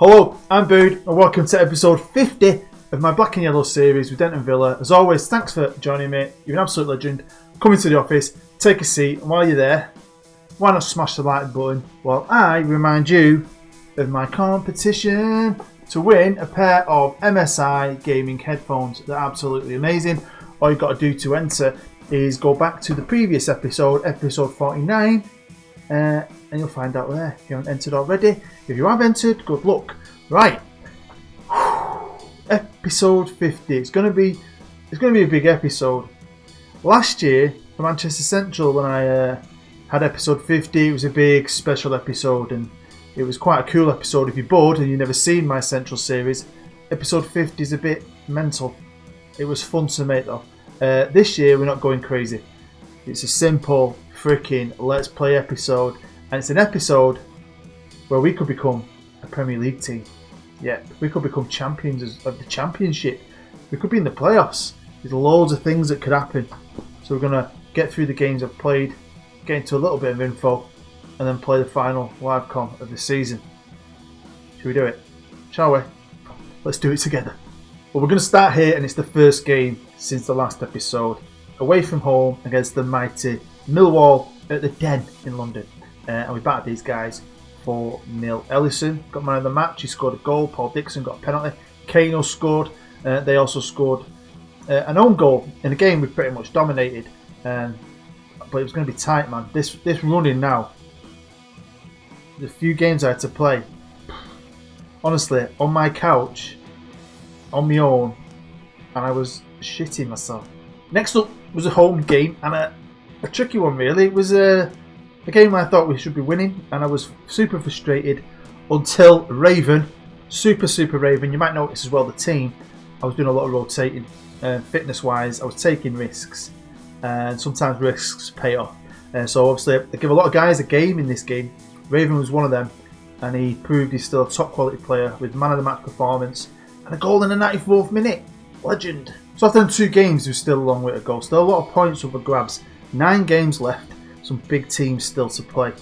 Hello, I'm Bood and welcome to episode 50 of my Black and Yellow series with Denton Villa. As always, thanks for joining me. You're an absolute legend. Come into the office, take a seat, and while you're there, why not smash the like button while I remind you of my competition to win a pair of MSI gaming headphones. They're absolutely amazing. All you've got to do to enter is go back to the previous episode, episode 49, and you'll find out there if you haven't entered already. If you have entered, good luck. Right, episode 50. It's gonna be a big episode. Last year for Manchester Central, when I had episode 50, it was a big special episode, and it was quite a cool episode. If you're bored and you've never seen my Central series, episode 50 is a bit mental. It was fun to make though. This year we're not going crazy. It's a simple freaking Let's Play episode, and it's an episode where we could become a Premier League team. Yeah, we could become champions of the Championship. We could be in the playoffs. There's loads of things that could happen. So we're going to get through the games I've played, get into a little bit of info, and then play the final live com of the season. Should we do it? Shall we? Let's do it together. Well, we're going to start here, and it's the first game since the last episode. Away from home against the mighty Millwall at the Den in London. And we battered these guys 4-0. Ellison got man of the match. He scored a goal. Paul Dixon got a penalty. Kano scored. They also scored an own goal in a game we pretty much dominated. But it was going to be tight, man. This running now, the few games I had to play, honestly, on my couch, on my own, and I was shitting myself. Next up was a home game, and a tricky one really. It was a game where I thought we should be winning, and I was super frustrated until Raven, super Raven. You might notice as well the team. I was doing a lot of rotating, fitness wise. I was taking risks, and sometimes risks pay off. So obviously I give a lot of guys a game in this game. Raven was one of them, and he proved he's still a top quality player with man of the match performance and a goal in the 94th minute. Legend. So after 2 games, there's still a long way to go. Still a lot of points up for grabs. 9 games left. Some big teams still to play.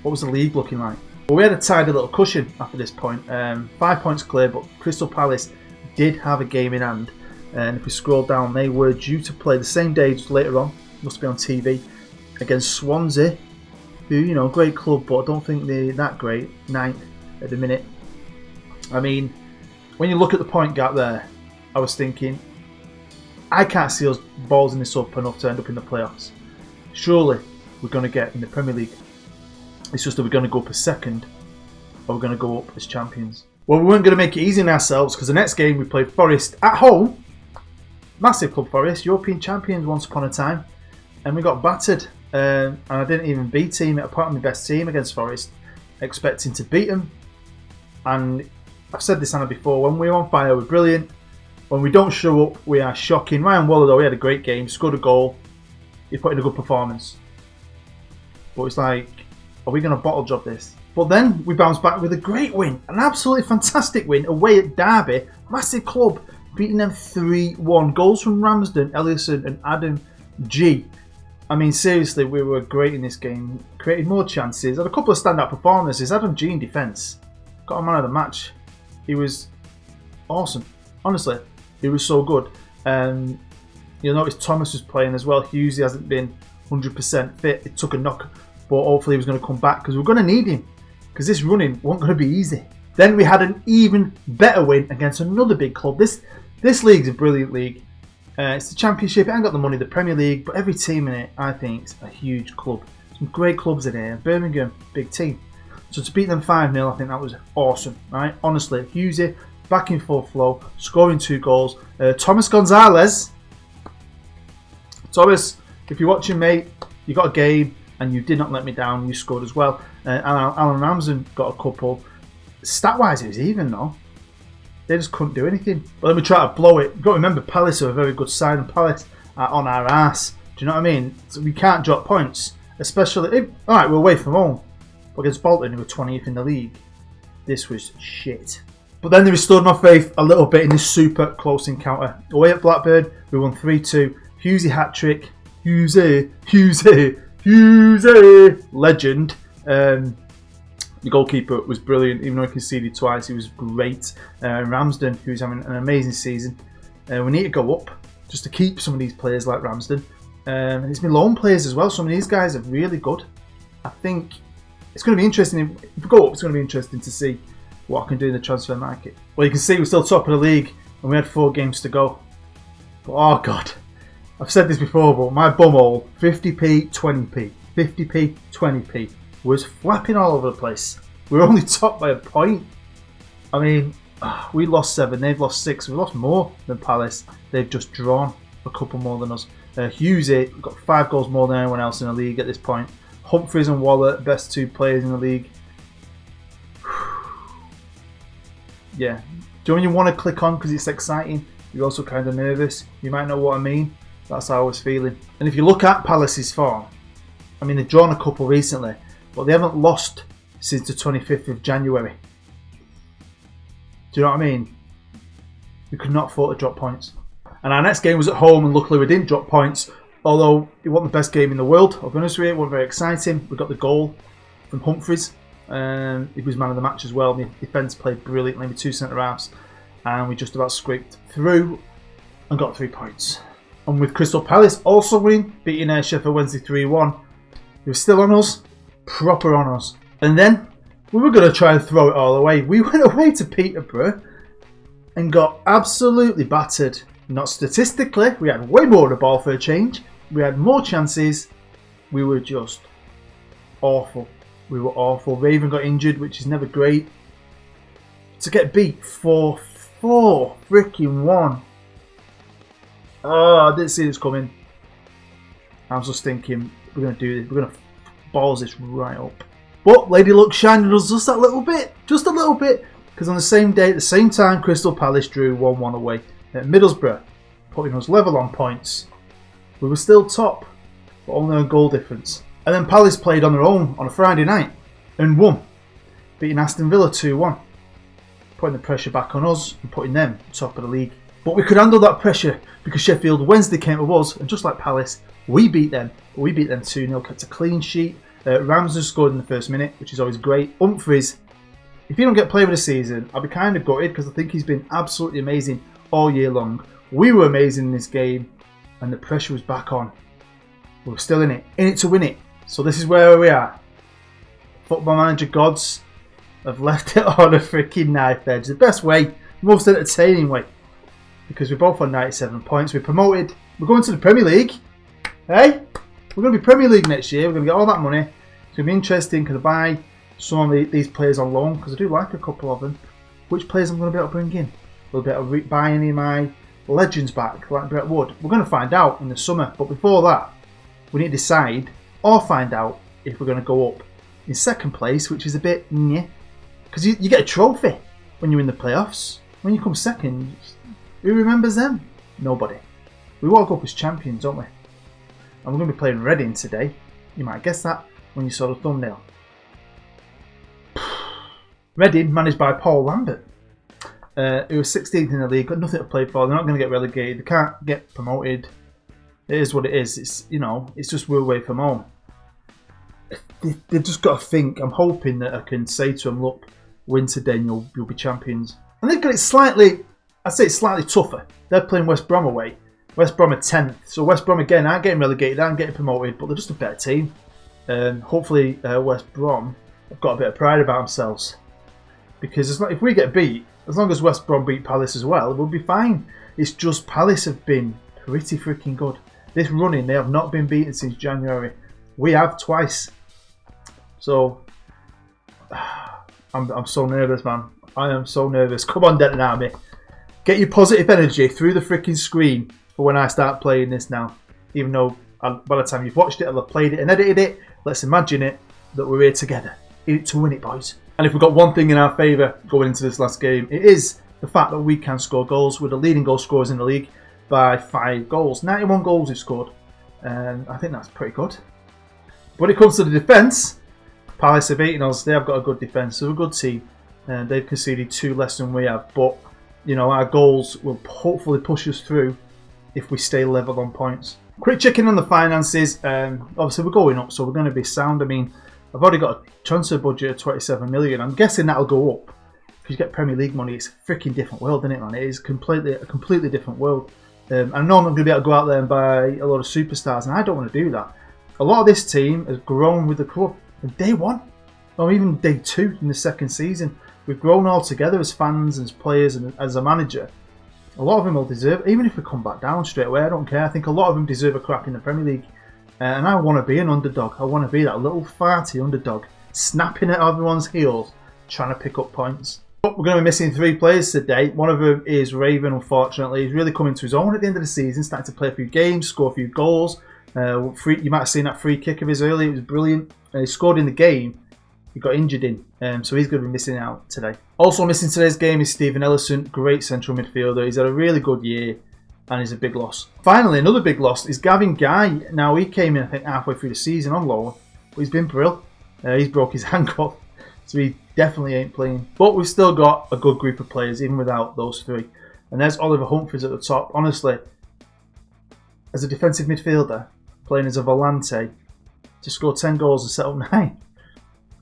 What was the league looking like? Well, we had a tidy little cushion after this point. 5 points clear, but Crystal Palace did have a game in hand. And if we scroll down, they were due to play the same day just later on. Must be on TV. Against Swansea, who, you know, great club, but I don't think they're that great. 9th at the minute. I mean, when you look at the point gap there, I was thinking, I can't see us balls in this up enough to end up in the playoffs. Surely we're going to get in the Premier League. It's just that we're going to go up as second, or we're going to go up as champions. Well, we weren't going to make it easy on ourselves, because the next game we played Forest at home. Massive club, Forest, European champions once upon a time, and we got battered. And I didn't even beat team it apart from my best team against Forest, expecting to beat them. And I've said this, Anna, before, when we're on fire, we're brilliant. When we don't show up, we are shocking. Ryan Waller, though, he had a great game, scored a goal. He put in a good performance. But it's like, are we going to bottle job this? But then we bounced back with a great win. An absolutely fantastic win away at Derby. Massive club. Beating them 3-1. Goals from Ramsden, Ellison and Adam G. I mean, seriously, we were great in this game. Created more chances. Had a couple of standout performances. Adam G in defence. Got a man of the match. He was awesome. Honestly, he was so good. You'll notice Thomas was playing as well. Hughesy hasn't been 100% fit. It took a knock, but hopefully he was going to come back because we're going to need him, because this running wasn't going to be easy. Then we had an even better win against another big club. This league's a brilliant league. It's the Championship. It ain't got the money, the Premier League, but every team in it, I think, is a huge club. Some great clubs in here. Birmingham, big team. So to beat them 5-0, I think that was awesome, right? Honestly, Hughesy back in full flow, scoring 2 goals. Thomas Gonzalez. Thomas, if you're watching, mate, you got a game and you did not let me down. You scored as well. Alan Ramsden got a couple. Stat-wise, it was even though. They just couldn't do anything. But then we try to blow it. You've got to remember, Palace are a very good side, and Palace are on our arse. Do you know what I mean? So we can't drop points, especially if, alright, we're away from home. But against Bolton, who were 20th in the league, this was shit. But then they restored my faith a little bit in this super close encounter. Away at Blackburn, we won 3-2. Hughesy hat-trick. Hughesy. Legend. The goalkeeper was brilliant, even though he conceded twice, he was great. Ramsden, who's having an amazing season. We need to go up just to keep some of these players like Ramsden. And it's been loan players as well. Some of these guys are really good. I think it's going to be interesting. If we go up, it's going to be interesting to see what I can do in the transfer market. Well, you can see we're still top of the league and we had 4 games to go. But oh God, I've said this before, but my bumhole, 50p, 20p, 50p, 20p, was flapping all over the place. We were only top by a point. I mean, we lost 7, they've lost 6. We lost more than Palace. They've just drawn a couple more than us. Hughesy, we've got 5 goals more than anyone else in the league at this point. Humphries and Waller, best 2 players in the league. Yeah. Do you know when you want to click on because it's exciting? You're also kind of nervous. You might know what I mean. That's how I was feeling. And if you look at Palace's form, I mean, they've drawn a couple recently, but they haven't lost since the 25th of January. Do you know what I mean? We could not afford to drop points. And our next game was at home, and luckily we didn't drop points. Although it wasn't the best game in the world, I'll be honest with you, it wasn't very exciting. We got the goal from Humphries. He was man of the match as well. The defence played brilliantly with 2 centre-halves. And we just about scraped through and got 3 points. And with Crystal Palace also winning, beating Sheffield Wednesday 3-1. They were still on us, proper on us. And then we were going to try and throw it all away. We went away to Peterborough and got absolutely battered. Not statistically, we had way more of the ball for a change. We had more chances. We were just awful. We were awful. Raven got injured, which is never great. To get beat 4-4 freaking 1. Oh, I didn't see this coming. I was just thinking, we're going to do this. We're going to balls this right up. But Lady Luck shined us just that little bit. Just a little bit. Because on the same day, at the same time, Crystal Palace drew 1-1 away at Middlesbrough, putting us level on points. We were still top, but only a goal difference. And then Palace played on their own on a Friday night and won, beating Aston Villa 2-1, putting the pressure back on us and putting them top of the league. But we could handle that pressure because Sheffield Wednesday came to us, and just like Palace, we beat them. But we beat them 2-0, kept a clean sheet. Ramsden scored in the first minute, which is always great. Humphries, if he don't get player of the season, I'll be kind of gutted because I think he's been absolutely amazing all year long. We were amazing in this game and the pressure was back on. We were still in it to win it. So this is where we are. Football Manager gods have left it on a freaking knife edge. The best way, most entertaining way. Because we're both on 97 points. We're promoted. We're going to the Premier League. Hey? We're going to be Premier League next year. We're going to get all that money. It's going to be interesting because I buy some of these players on loan because I do like a couple of them. Which players I'm going to be able to bring in? We'll be able to buy any of my legends back, like Brett Wood. We're going to find out in the summer. But before that, we need to decide or find out if we're going to go up in second place, which is a bit meh. Because you get a trophy when you're in the playoffs. When you come second, who remembers them? Nobody. We walk up as champions, don't we? And we're going to be playing Reading today. You might guess that when you saw the thumbnail. Reading, managed by Paul Lambert, who was 16th in the league, got nothing to play for. They're not going to get relegated. They can't get promoted. It is what it is. It's, you know, it's just we're away from home. They've just got to think. I'm hoping that I can say to them, look, win today and you'll be champions. And they've got it slightly, I'd say it's slightly tougher. They're playing West Brom away. West Brom are 10th. So West Brom, again, aren't getting relegated, aren't getting promoted, but they're just a better team. Hopefully West Brom have got a bit of pride about themselves. Because if we get beat, as long as West Brom beat Palace as well, we'll be fine. It's just Palace have been pretty freaking good. This running, they have not been beaten since January. We have twice. So, I'm so nervous, man. I am so nervous. Come on, Denton Army. Get your positive energy through the freaking screen for when I start playing this now. Even though by the time you've watched it, I'll have played it and edited it. Let's imagine it that we're here together. In it to win it, boys. And if we've got one thing in our favour going into this last game, it is the fact that we can score goals. We're the leading goal scorers in the league by 5 goals. 91 goals we've scored. And I think that's pretty good. When it comes to the defence, Palace have beaten us. They have got a good defence. They're a good team. And they've conceded 2 less than we have. But, you know, our goals will hopefully push us through if we stay level on points. Quick checking on the finances. Obviously, we're going up, so we're going to be sound. I mean, I've already got a transfer budget of 27 million. I'm guessing that'll go up. If you get Premier League money, it's a freaking different world, isn't it, man? It is a completely different world. I know I'm not going to be able to go out there and buy a lot of superstars, and I don't want to do that. A lot of this team has grown with the club from day one, or even day 2 in the second season. We've grown all together as fans, as players, and as a manager. A lot of them will deserve, even if we come back down straight away, I don't care. I think a lot of them deserve a crack in the Premier League. And I want to be an underdog. I want to be that little farty underdog, snapping at everyone's heels, trying to pick up points. But we're going to be missing 3 players today. One of them is Raven, unfortunately. He's really coming to his own at the end of the season, starting to play a few games, score a few goals. You might have seen that free kick of his earlier. It was brilliant. He scored in the game. He got injured in, so he's going to be missing out today. Also missing today's game is Stephen Ellison, great central midfielder. He's had a really good year, and he's a big loss. Finally, another big loss is Gavin Guy. Now, he came in, I think, halfway through the season on loan, but he's been brilliant. He's broke his ankle, so he definitely ain't playing. But we've still got a good group of players, even without those 3. And there's Oliver Humphries at the top. Honestly, as a defensive midfielder, playing as a volante, to score 10 goals and set up 9.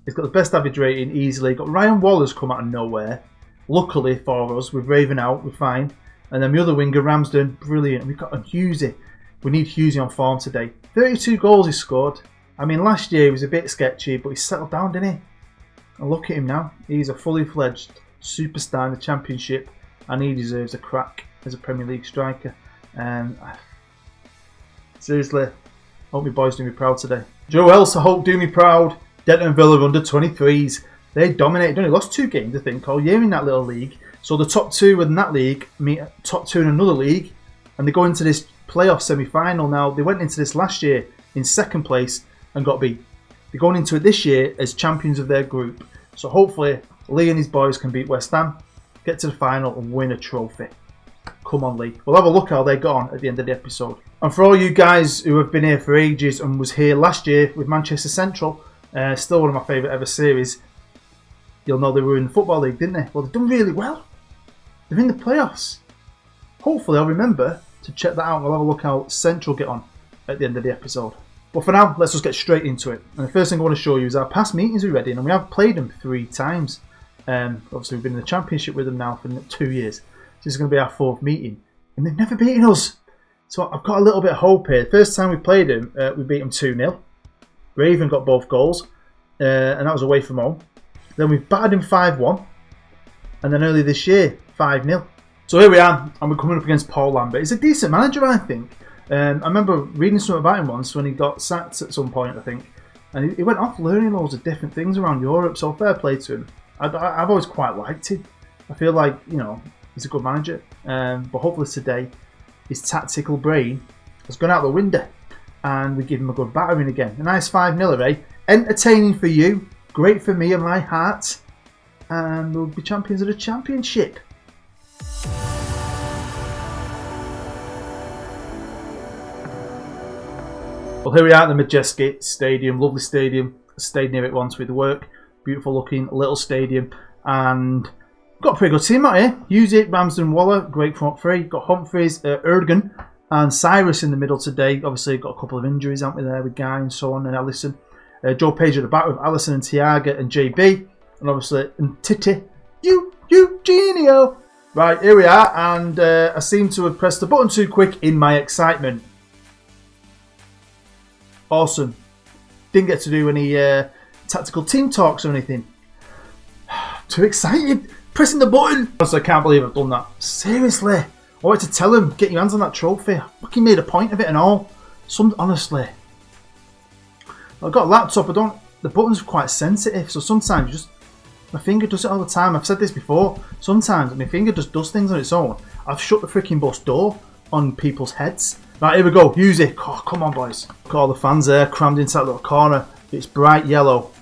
He's got the best average rating easily. Got Ryan Waller's come out of nowhere. Luckily for us, with Raven out, we're fine. And then the other winger, Ramsden, brilliant. We've got a Hughesy. We need Hughesy on form today. 32 goals he scored. I mean, last year he was a bit sketchy, but he settled down, didn't he? And look at him now. He's a fully fledged superstar in the Championship, and he deserves a crack as a Premier League striker. And seriously, I hope my boys do me proud today. Joe Else, I hope do me proud. Denton and Villa under 23s. They dominated. Only lost 2 games, I think, all year in that little league. So the top 2 in that league meet top 2 in another league, and they go into this playoff semi-final. Now, they went into this last year in 2nd place and got beat. They're going into it this year as champions of their group. So hopefully, Lee and his boys can beat West Ham, get to the final and win a trophy. Come on, Lee. We'll have a look how they got on at the end of the episode. And for all you guys who have been here for ages and was here last year with Manchester Central, still one of my favourite ever series, you'll know they were in the Football League, didn't they? Well, they've done really well. They're in the playoffs. Hopefully I'll remember to check that out. We'll have a look how Central get on at the end of the episode. But for now, let's just get straight into it. And the first thing I want to show you is our past meetings with Reading, and we have played them 3 times. Obviously we've been in the Championship with them now for 2 years. This is going to be our 4th meeting, and they've never beaten us. So I've got a little bit of hope here. First time we played them, we beat them 2-0. Raven got both goals, and that was away from home. Then we battered him 5-1, and then earlier this year, 5-0. So here we are, and we're coming up against Paul Lambert. He's a decent manager, I think. I remember reading something about him once when he got sacked at some point, I think. And he went off learning loads of different things around Europe, so fair play to him. I've always quite liked him. I feel like, he's a good manager. But hopefully today, his tactical brain has gone out the window, and we give him a good battering again. A nice 5-0, eh? Entertaining for you, great for me and my heart, and we'll be champions of the Championship. Well, here we are at the Majestic Stadium, lovely stadium. I stayed near it once with work. Beautiful looking little stadium, and got a pretty good team out here. Hughesy, Ramsden, Waller, great front 3. Got Humphries, Erdogan, and Cyrus in the middle today. Obviously, got a couple of injuries, haven't we, there with Guy and so on, and Ellison. Joe Page at the back with Allison and Tiaga and JB, and obviously and Titi, Eugenio. Right, here we are, and I seem to have pressed the button too quick in my excitement. Awesome. Didn't get to do any tactical team talks or anything. Too excited. Pressing the button. Honestly, I can't believe I've done that. Seriously. I wanted to tell him, get your hands on that trophy. I fucking made a point of it and all. Honestly. I've got a laptop. The buttons are quite sensitive, so sometimes my finger does it all the time. I've said this before. Sometimes my finger just does things on its own. I've shut the freaking bus door on people's heads. Right, here we go. Use it. Oh, come on, boys. Got all the fans there crammed into that little corner. It's bright yellow.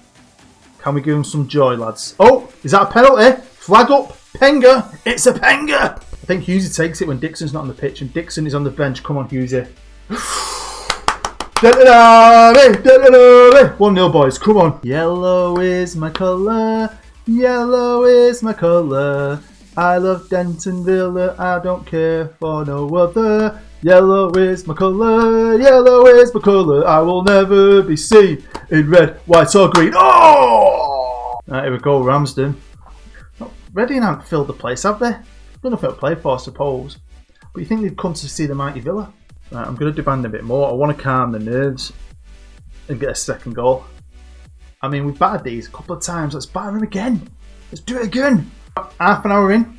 Can we give them some joy, lads? Oh, is that a penalty? Flag up. Penga. It's a penga. I think Hughesy takes it when Dixon's not on the pitch, and Dixon is on the bench. Come on, Hughesy. 1-0, boys. Come on. Yellow is my colour. Yellow is my colour. I love Denton Villa, I don't care for no other. Yellow is my colour, yellow is my colour. I will never be seen in red, white or green. Oh! Right, here we go, Ramsden. Reading haven't filled the place, have they? Don't know if they'll play for, I suppose. But you think they've come to see the mighty Villa? Right, I'm going to demand a bit more. I want to calm the nerves and get a second goal. I mean, we've battered these a couple of times. Let's batter them again. Let's do it again. Half an hour in,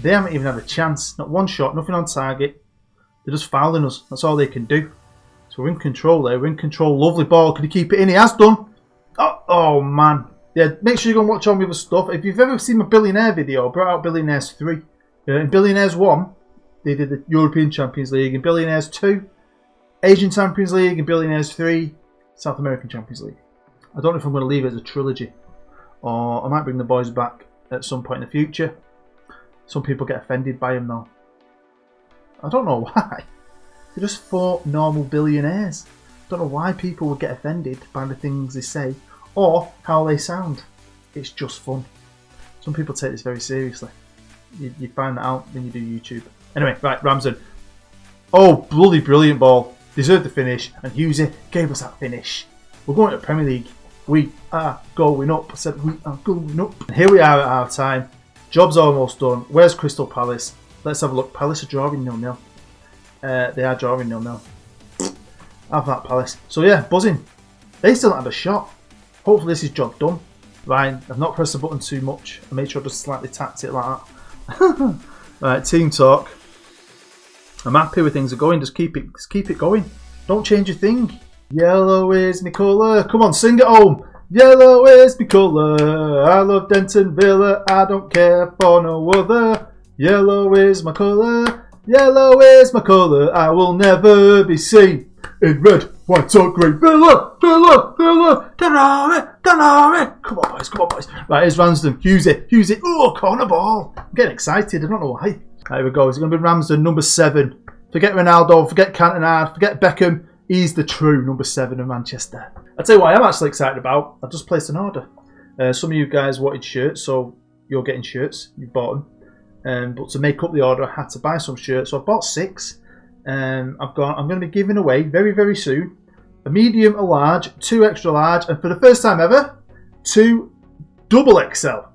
they haven't even had a chance. Not one shot, nothing on target. They're just fouling us. That's all they can do. So we're in control there. We're in control. Lovely ball. Could he keep it in? He has done. Oh man. Yeah, make sure you go and watch all my other stuff. If you've ever seen my Billionaire video, I brought out Billionaires 3. In Billionaires 1, they did the European Champions League. In Billionaires 2, Asian Champions League. In Billionaires 3, South American Champions League. I don't know if I'm going to leave it as a trilogy. Or I might bring the boys back at some point in the future. Some people get offended by him though. I don't know why. They're just 4 normal billionaires. I don't know why people would get offended by the things they say or how they sound. It's just fun. Some people take this very seriously. You find that out when you do YouTube. Anyway, right, Ramsden. Oh, bloody brilliant ball. Deserved the finish, and Hughesy gave us that finish. We're going to the Premier League. We are going up. I said we are going up. And here we are at half time. Job's almost done. Where's Crystal Palace? Let's have a look. Palace are drawing 0-0. They are drawing 0-0. Have that, Palace. So yeah, buzzing. They still don't have a shot. Hopefully this is job done. Right, I've not pressed the button too much. I made sure I just slightly tapped it like that. Right, team talk. I'm happy with things are going. Just keep it going. Don't change a thing. Yellow is my colour. Come on, sing it home. Yellow is my colour. I love Denton Villa. I don't care for no other. Yellow is my colour. Yellow is my colour. I will never be seen in red, white or green. Villa, Villa, Villa. Danare. Come on, boys. Come on, boys. Right, here's Ramsden. Hughesy. Oh, corner ball. I'm getting excited. I don't know why. Right, here we go. It's going to be Ramsden, number 7. Forget Ronaldo. Forget Cantona. Forget Beckham. He's the true number 7 of Manchester. I'll tell you what I'm actually excited about. I've just placed an order. Some of you guys wanted shirts, so you're getting shirts. You bought them. But to make up the order, I had to buy some shirts. So I bought 6. I'm going to be giving away very, very soon a medium, a large, 2 extra large, and for the first time ever, 2 double XL.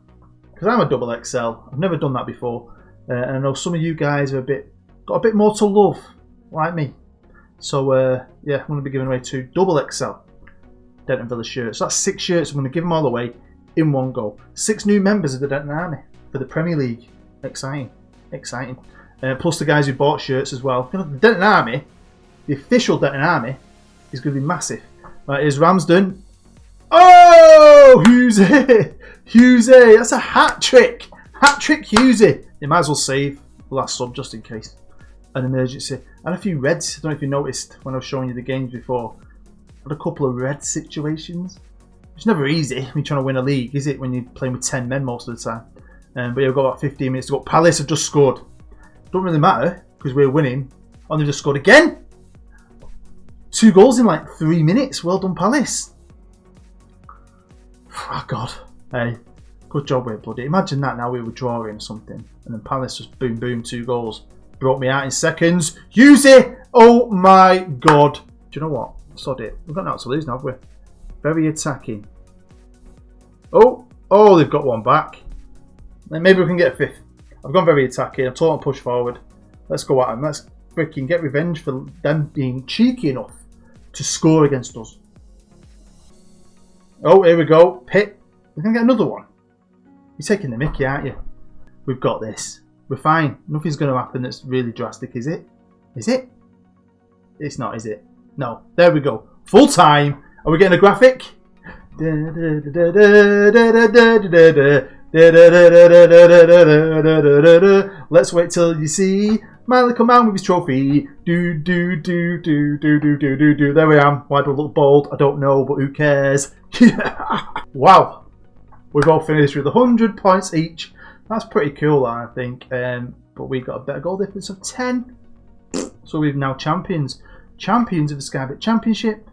Because I'm a double XL. I've never done that before. And I know some of you guys are got a bit more to love, like me. So yeah, I'm going to be giving away 2 double XL Denton Villa shirts. So that's 6 shirts. I'm going to give them all away in one go. 6 new members of the Denton Army for the Premier League. Exciting. Plus the guys who bought shirts as well. You know, the Denton Army, the official Denton Army, is going to be massive. Right, here's Ramsden. Oh, Hughesy. That's a hat trick. Hat trick Hughesy. You might as well save the last sub just in case. An emergency. And a few reds. I don't know if you noticed when I was showing you the games before. Had a couple of red situations. It's never easy when you're trying to win a league, is it? When you're playing with 10 men most of the time. But yeah, we've got about 15 minutes to go. Palace have just scored. Don't really matter because we're winning. And they've just scored again. 2 goals in like 3 minutes. Well done, Palace. Oh God. Hey, good job, we're bloody. Imagine that now we were drawing or something, and then Palace just boom, 2 goals. Brought me out in seconds. Hughesy! Oh my God. Do you know what? Sod it. We've got nothing to lose now, have we? Very attacking. Oh, they've got one back. Then maybe we can get a 5th. I've gone very attacking. I've told them to push forward. Let's go at them. Let's freaking get revenge for them being cheeky enough to score against us. Oh, here we go. Pitt. We're going to get another one. You're taking the mickey, aren't you? We've got this. We're fine. Nothing's going to happen that's really drastic, is it? Is it? It's not, is it? No. There we go. Full time. Are we getting a graphic? Let's wait till you see my little man with his trophy. There we am. Why do I look bold? I don't know, but who cares? Wow. We've all finished with 100 points each. That's pretty cool, I think. But we've got a better goal difference of 10. So we're now champions. Champions of the Skybet Championship.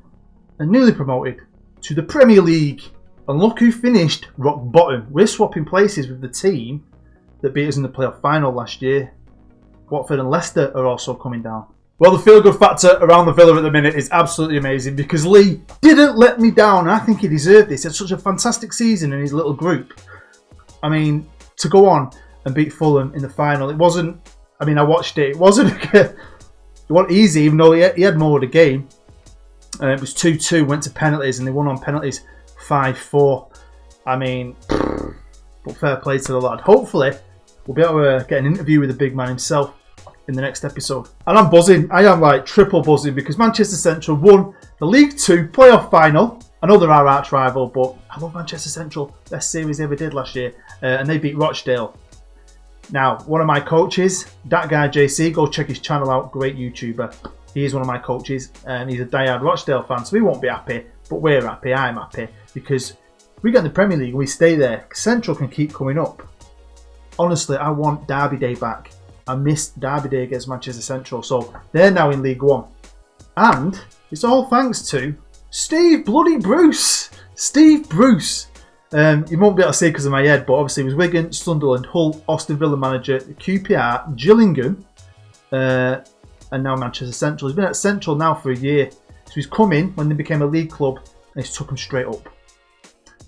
And newly promoted to the Premier League. And look who finished rock bottom. We're swapping places with the team that beat us in the playoff final last year. Watford and Leicester are also coming down. Well, the feel-good factor around the Villa at the minute is absolutely amazing because Lee didn't let me down. I think he deserved this. He had such a fantastic season in his little group. I mean, to go on and beat Fulham in the final, it wasn't... I mean, I watched it. It wasn't easy, even though he had more of the game. It was 2-2, went to penalties, and they won on penalties 5-4. I mean, but fair play to the lad. Hopefully, we'll be able to get an interview with the big man himself in the next episode. And I'm buzzing. I am like triple buzzing because Manchester Central won the League 2 playoff final. I know they're our arch rival, but I love Manchester Central. Best series they ever did last year. And they beat Rochdale. Now, one of my coaches, that guy JC, go check his channel out. Great YouTuber. He is one of my coaches. And he's a diehard Rochdale fan, so he won't be happy. But we're happy. I'm happy. Because we get in the Premier League and we stay there. Central can keep coming up. Honestly, I want Derby Day back. I missed Derby Day against Manchester Central. So they're now in League One. And it's all thanks to Steve bloody Bruce. Steve Bruce. You won't be able to see because of my head, but obviously he was Wigan, Sunderland, Hull, Austin Villa manager, QPR, Gillingham, and now Manchester Central. He's been at Central now for a year. So he's come in when they became a league club and he's took them straight up.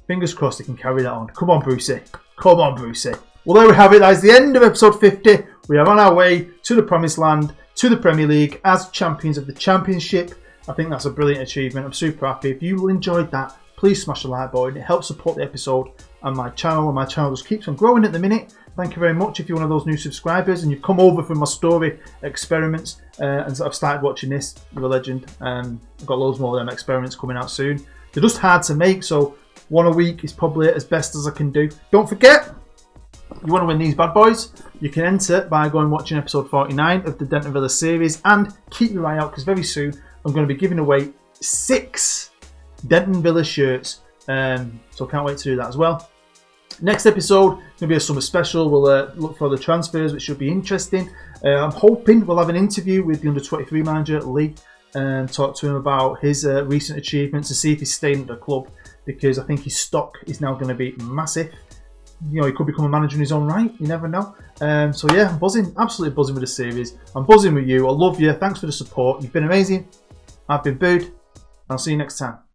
Fingers crossed he can carry that on. Come on, Brucey. Come on, Brucey. Well, there we have it. That is the end of episode 50. We are on our way to the promised land, to the Premier League as champions of the Championship. I think that's a brilliant achievement. I'm super happy. If you enjoyed that, please smash the like button. It helps support the episode and my channel. And my channel just keeps on growing at the minute. Thank you very much if you're one of those new subscribers and you've come over from my story experiments and I've started watching this. You're a legend. I've got loads more of them experiments coming out soon. They're just hard to make, so one a week is probably as best as I can do. Don't forget, you want to win these bad boys? You can enter by going and watching episode 49 of the Denton Villa series, and keep your eye out because very soon I'm going to be giving away 6 Denton Villa shirts, so can't wait to do that as well. Next episode going to be a summer special. We'll look for the transfers, which should be interesting. I'm hoping we'll have an interview with the under-23 manager Lee and talk to him about his recent achievements and see if he's staying at the club, because I think his stock is now going to be massive. You know, he could become a manager in his own right. You never know. So yeah, I'm buzzing, absolutely buzzing with the series. I'm buzzing with you. I love you. Thanks for the support. You've been amazing. I've been Bood. I'll see you next time.